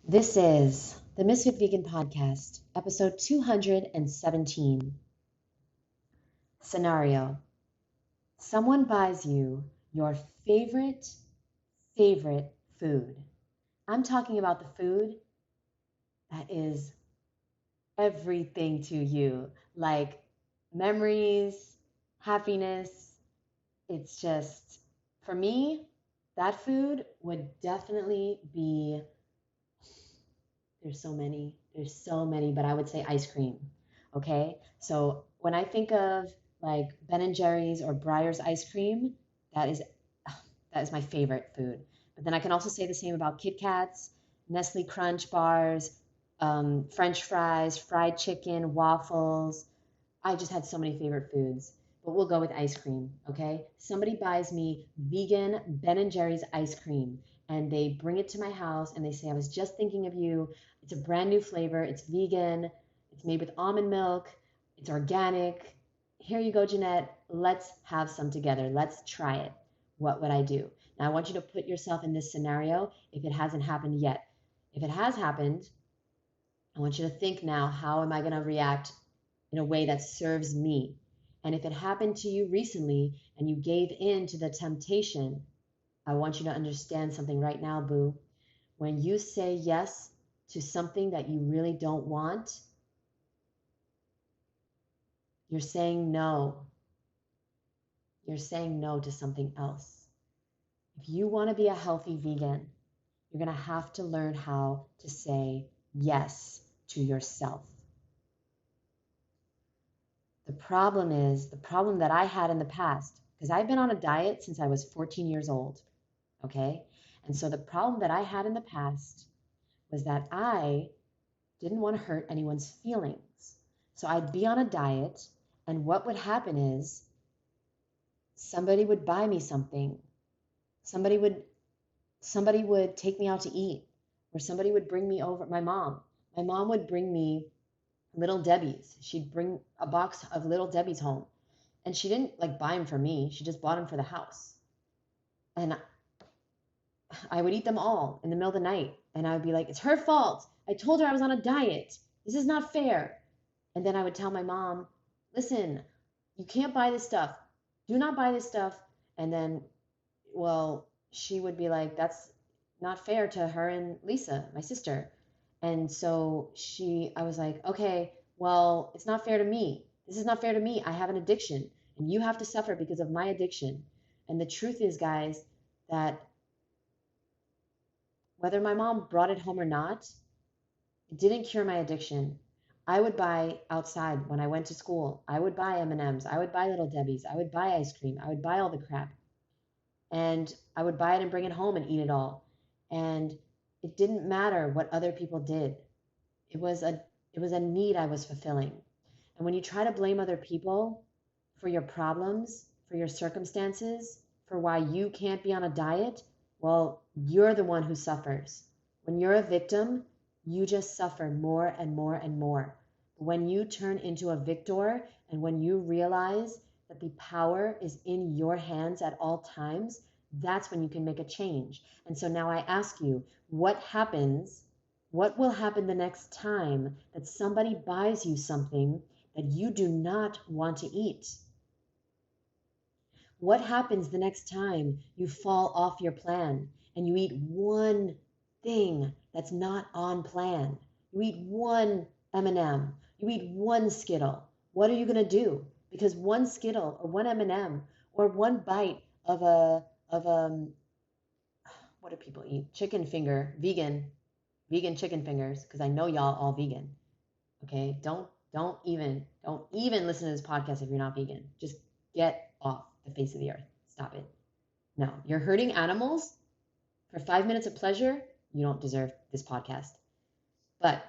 This is the Misfit Vegan Podcast, episode 217. Scenario: someone buys you your favorite food. I'm talking about the food that is everything to you, like memories, happiness. It's just, for me, that food would definitely be, there's so many, but I would say ice cream. Okay. So when I think of like Ben and Jerry's or Breyer's ice cream, that is that is my favorite food. But then I can also say the same about Kit Kats, Nestle Crunch bars, French fries, fried chicken, waffles. I just had so many favorite foods. But we'll go with ice cream, okay? Somebody buys me vegan Ben and Jerry's ice cream and they bring it to my house and they say, I was just thinking of you. It's a brand new flavor. It's vegan. It's made with almond milk. It's organic. Here you go, Jeanette. Let's have some together. Let's try it. What would I do? Now, I want you to put yourself in this scenario if it hasn't happened yet. If it has happened, I want you to think now, how am I going to react in a way that serves me? And if it happened to you recently and you gave in to the temptation, I want you to understand something right now, boo. When you say yes to something that you really don't want, you're saying no. You're saying no to something else. If you want to be a healthy vegan, you're going to have to learn how to say yes to yourself. The problem that I had in the past, because I've been on a diet since I was 14 years old, okay? And so the problem that I had in the past was that I didn't want to hurt anyone's feelings. So I'd be on a diet, and what would happen is somebody would buy me something. Somebody would take me out to eat, or somebody would bring me over. My mom. My mom would bring me Little Debbie's. She'd bring a box of Little Debbie's home. And she didn't like buy them for me. She just bought them for the house. And I would eat them all in the middle of the night. And I would be like, it's her fault. I told her I was on a diet. This is not fair. And then I would tell my mom, listen, you can't buy this stuff. Do not buy this stuff. And then, well, she would be like, that's not fair to her and Lisa, my sister. And so I was like, okay, well, it's not fair to me. This is not fair to me. I have an addiction and you have to suffer because of my addiction. And the truth is, guys, that whether my mom brought it home or not, it didn't cure my addiction. I would buy outside when I went to school. I would buy M&Ms. I would buy Little Debbie's. I would buy ice cream. I would buy all the crap. And I would buy it and bring it home and eat it all. And it didn't matter what other people did. It was a need I was fulfilling. And when you try to blame other people for your problems, for your circumstances, for why you can't be on a diet, well, you're the one who suffers. When you're a victim, you just suffer more and more and more. When you turn into a victor and when you realize that the power is in your hands at all times, that's when you can make a change. And so now I ask you, what will happen the next time that somebody buys you something that you do not want to eat? What happens the next time you fall off your plan and you eat one thing that's not on plan? You eat one M&M, you eat one Skittle. What are you going to do? Because one Skittle or one M&M or one bite of what do people eat? Chicken finger, vegan chicken fingers, because I know y'all all vegan. Okay? Don't even listen to this podcast if you're not vegan. Just get off the face of the earth. Stop it. No, you're hurting animals for 5 minutes of pleasure. You don't deserve this podcast. But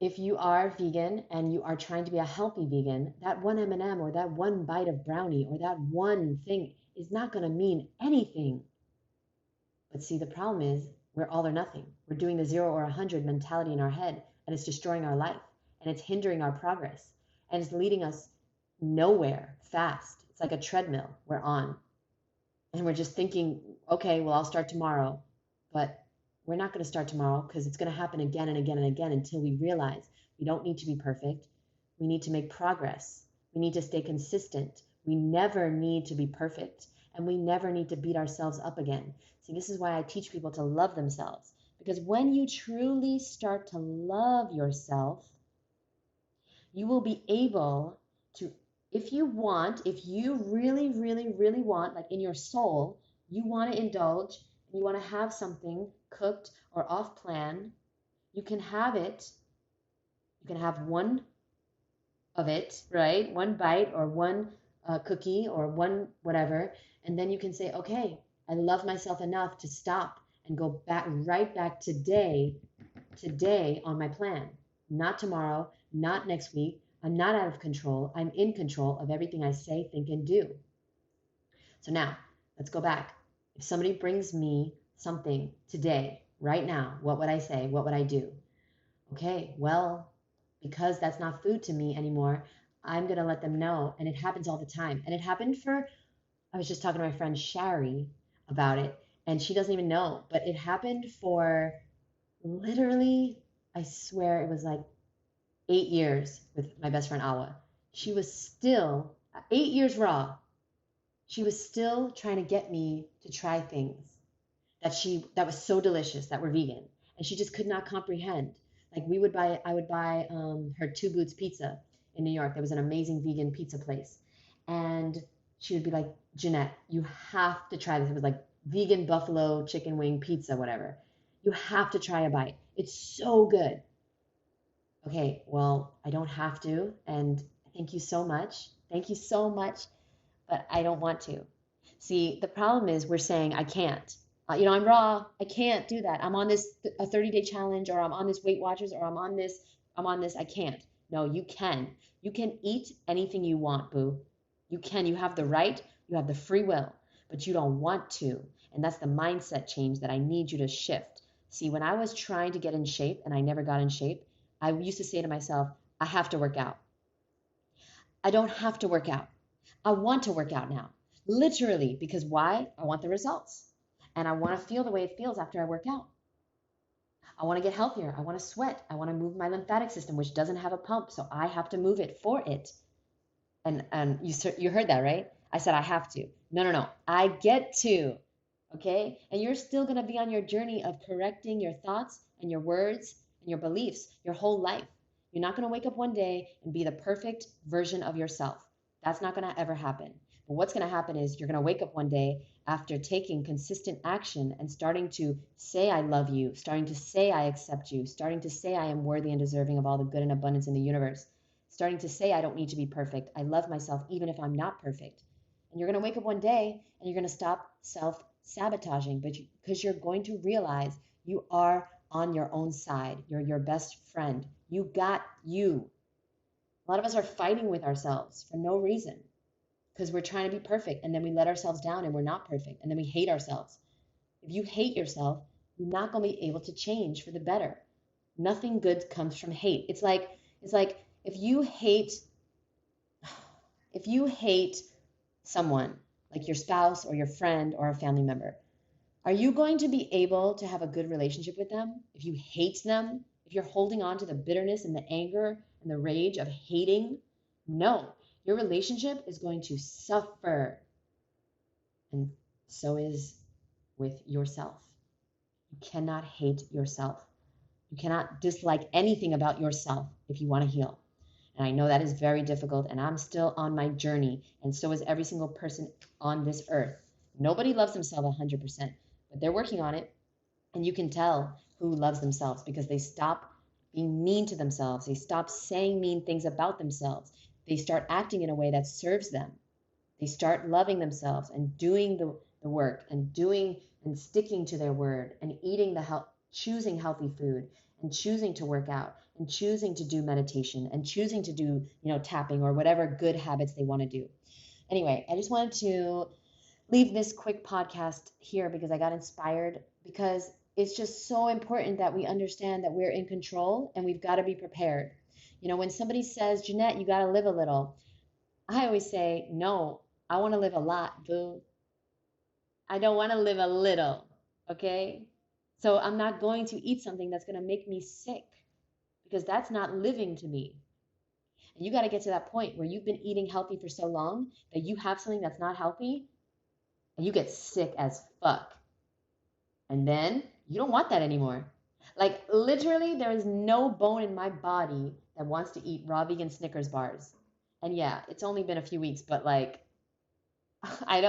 if you are vegan and you are trying to be a healthy vegan, that one M&M or that one bite of brownie or that one thing is not going to mean anything. But see, the problem is we're all or nothing. We're doing the 0 or 100 mentality in our head, and it's destroying our life, and it's hindering our progress, and it's leading us nowhere fast. It's like a treadmill we're on, and we're just thinking, okay, well, I'll start tomorrow. But we're not going to start tomorrow because it's going to happen again and again and again until we realize we don't need to be perfect. We need to make progress. We need to stay consistent. We never need to be perfect, and we never need to beat ourselves up again. See, this is why I teach people to love themselves, because when you truly start to love yourself, you will be able to, if you really, really, really want, like in your soul, you want to indulge, you want to have something cooked or off plan, you can have it. You can have one of it, right? One bite or one cookie or one whatever. And then you can say, okay, I love myself enough to stop and go back right back today on my plan. Not tomorrow, not next week. I'm not out of control. I'm in control of everything I say, think, and do. So now, let's go back. If somebody brings me something today, right now, what would I say? What would I do? Okay, well, because that's not food to me anymore, I'm going to let them know. And it happens all the time. And it happened I was just talking to my friend Shari about it, and she doesn't even know, but it happened for literally, I swear it was like 8 years with my best friend Awa. She was still, 8 years raw, she was still trying to get me to try things that was so delicious that were vegan. And she just could not comprehend. Like I would buy her Two Boots pizza in New York. There was an amazing vegan pizza place. And she would be like, Jeanette, you have to try this. It was like vegan buffalo chicken wing pizza, whatever. You have to try a bite. It's so good. Okay, well, I don't have to. And thank you so much. Thank you so much. But I don't want to. See, the problem is we're saying I can't. I'm raw. I can't do that. I'm on a 30-day challenge, or I'm on this Weight Watchers, or I'm on this. I can't. No, you can. You can eat anything you want, boo. You can. You have the right. You have the free will, but you don't want to. And that's the mindset change that I need you to shift. See, when I was trying to get in shape and I never got in shape, I used to say to myself, I have to work out. I don't have to work out. I want to work out now. Literally, because why? I want the results. And I want to feel the way it feels after I work out. I want to get healthier. I want to sweat. I want to move my lymphatic system, which doesn't have a pump. So I have to move it for it. And you heard that, right? I said I have to. No. I get to. Okay? And you're still going to be on your journey of correcting your thoughts and your words and your beliefs your whole life. You're not going to wake up one day and be the perfect version of yourself. That's not going to ever happen. But what's going to happen is you're going to wake up one day after taking consistent action and starting to say, I love you, starting to say, I accept you, starting to say, I am worthy and deserving of all the good and abundance in the universe, starting to say, I don't need to be perfect. I love myself even if I'm not perfect. And you're going to wake up one day and you're going to stop self-sabotaging, because you're going to realize you are on your own side. You're your best friend. You got you. A lot of us are fighting with ourselves for no reason, because we're trying to be perfect, and then we let ourselves down and we're not perfect, and then we hate ourselves. If you hate yourself, you're not going to be able to change for the better. Nothing good comes from hate. It's like if you hate someone, like your spouse or your friend or a family member, are you going to be able to have a good relationship with them if you hate them? If you're holding on to the bitterness and the anger and the rage of hating? No. Your relationship is going to suffer. And so is with yourself. You cannot hate yourself. You cannot dislike anything about yourself if you want to heal. And I know that is very difficult, and I'm still on my journey, and so is every single person on this earth. Nobody loves themselves 100%, but they're working on it. And you can tell who loves themselves because they stop being mean to themselves. They stop saying mean things about themselves. They start acting in a way that serves them. They start loving themselves and doing the work and sticking to their word and choosing healthy food and choosing to work out and choosing to do meditation and choosing to do, tapping or whatever good habits they want to do. Anyway, I just wanted to leave this quick podcast here because I got inspired, because it's just so important that we understand that we're in control and we've got to be prepared. When somebody says, Jeanette, you got to live a little, I always say, no, I want to live a lot, boo. I don't want to live a little, okay? So I'm not going to eat something that's going to make me sick because that's not living to me. And you got to get to that point where you've been eating healthy for so long that you have something that's not healthy and you get sick as fuck. And then you don't want that anymore. Like literally, there is no bone in my body that wants to eat raw vegan Snickers bars. And yeah, it's only been a few weeks, but like, I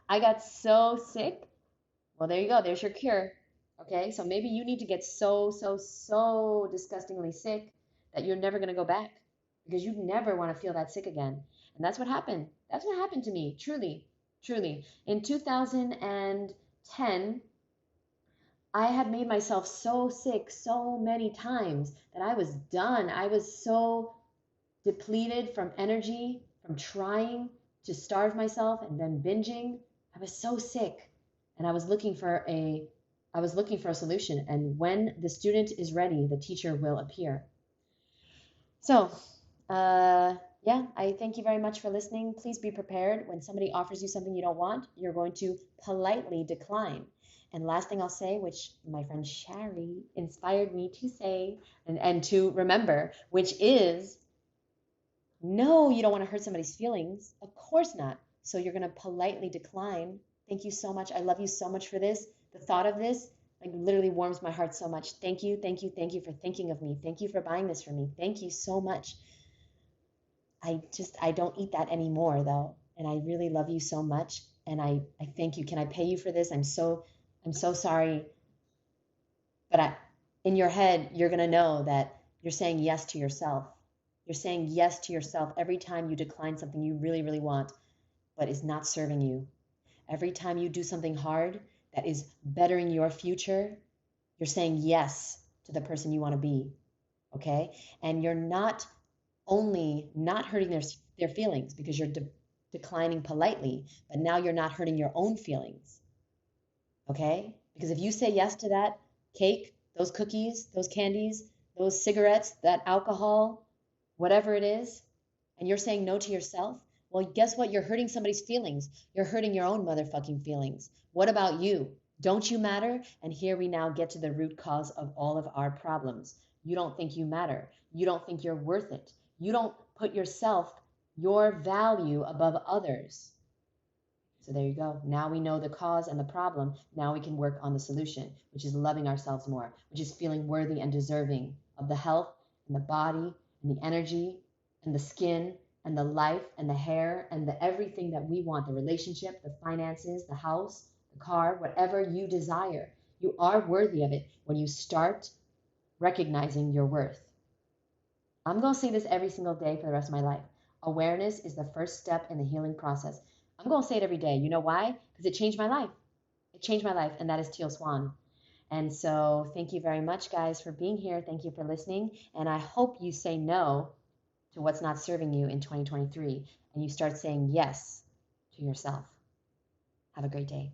got so sick. Well, there you go. There's your cure. Okay. So maybe you need to get so disgustingly sick that you're never going to go back because you never want to feel that sick again. And that's what happened. That's what happened to me. Truly, truly. In 2010, I had made myself so sick so many times that I was done. I was so depleted from energy, from trying to starve myself and then binging. I was so sick and I was looking for a solution. And when the student is ready, the teacher will appear. So, yeah, I thank you very much for listening. Please be prepared. When somebody offers you something you don't want, you're going to politely decline. And last thing I'll say, which my friend Shari inspired me to say and to remember, which is no, you don't want to hurt somebody's feelings. Of course not. So you're going to politely decline. Thank you so much. I love you so much for this. The thought of this like literally warms my heart so much. Thank you, thank you, thank you for thinking of me. Thank you for buying this for me. Thank you so much. I don't eat that anymore though. And I really love you so much. And I thank you. Can I pay you for this? I'm so sorry. But in your head, you're going to know that you're saying yes to yourself. You're saying yes to yourself every time you decline something you really, really want, but is not serving you. Every time you do something hard that is bettering your future, you're saying yes to the person you want to be. Okay? And you're not only not hurting their feelings because you're declining politely, but now you're not hurting your own feelings. Okay? Because if you say yes to that cake, those cookies, those candies, those cigarettes, that alcohol, whatever it is, and you're saying no to yourself, well, guess what? You're hurting somebody's feelings. You're hurting your own motherfucking feelings. What about you? Don't you matter? And here we now get to the root cause of all of our problems. You don't think you matter. You don't think you're worth it. You don't put yourself, your value above others. So there you go. Now we know the cause and the problem. Now we can work on the solution, which is loving ourselves more, which is feeling worthy and deserving of the health and the body and the energy and the skin and the life and the hair and the everything that we want, the relationship, the finances, the house, the car, whatever you desire. You are worthy of it when you start recognizing your worth. I'm going to say this every single day for the rest of my life. Awareness is the first step in the healing process. I'm going to say it every day. You know why? Because it changed my life. It changed my life, and that is Teal Swan. And so thank you very much, guys, for being here. Thank you for listening. And I hope you say no to what's not serving you in 2023, and you start saying yes to yourself. Have a great day.